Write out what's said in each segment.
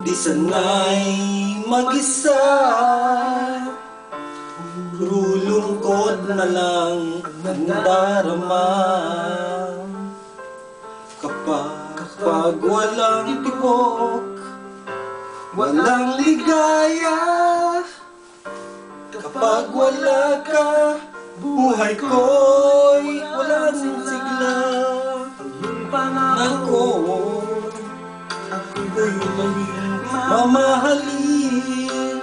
di sanay mag-isa. Puro lungkot na lang ang darama. Kapag walang tibok, walang ligaya. Kapag wala ka, buhay ko'y walang sigla. Ako, ako'y mamahalin.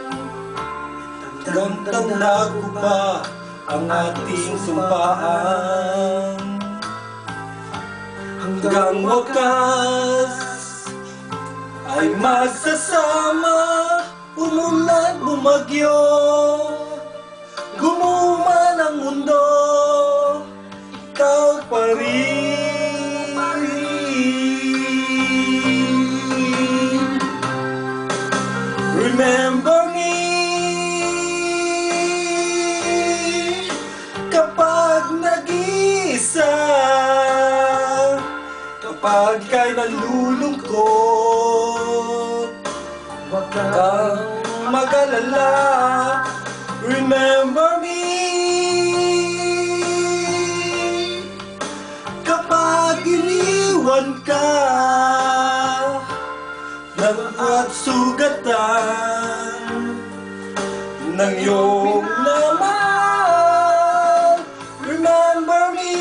Tanda ko pa ang ating sumpaan. Hanggang wakas ay magsasama. Umulan, bumagyo, gumuman ang mundo, ikaw pa rin. Remember me kapag nag-iisa, kapag ka'y nalulungkot, huwag kang mag-alala. Remember me kapag iniwan ka ng at sugatan ng iyong naman. Remember me,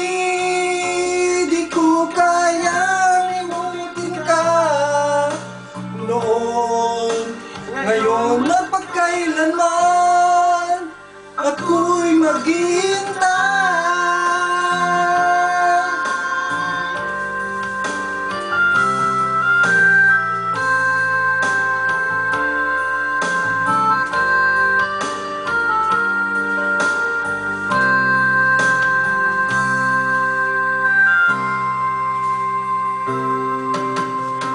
di ko kayang imutin ka noon, ngayon at pagkailanman ako'y maghihintay.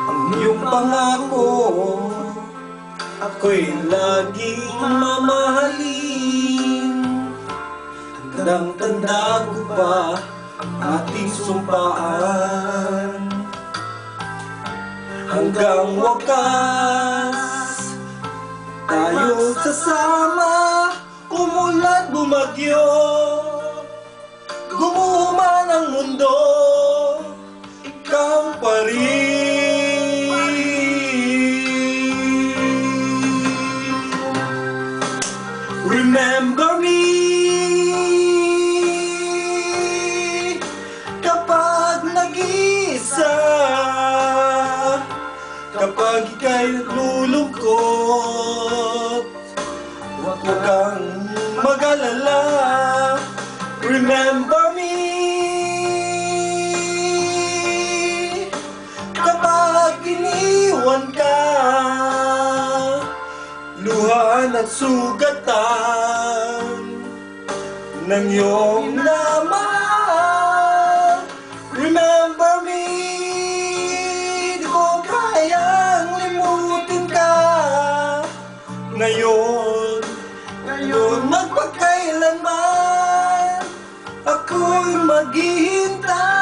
Ang iyong pangako ako'y laging mamahalin. Tandang-tanda ko pa ang ating sumpaan. Hanggang wakas tayo sasama. Umulan, bumagyo, gumuman ang mundo, ikaw pa rin. Remember me kapag nag-iisa, kapag ika'y nalulungkot, huwag kang mag-alala. Remember me kapag iniwan ka, luhaan at sugatan ng iyong laman. Remember me, di ko kayang limutin ka ngayon, magpagkailanman ako'y maghihintay.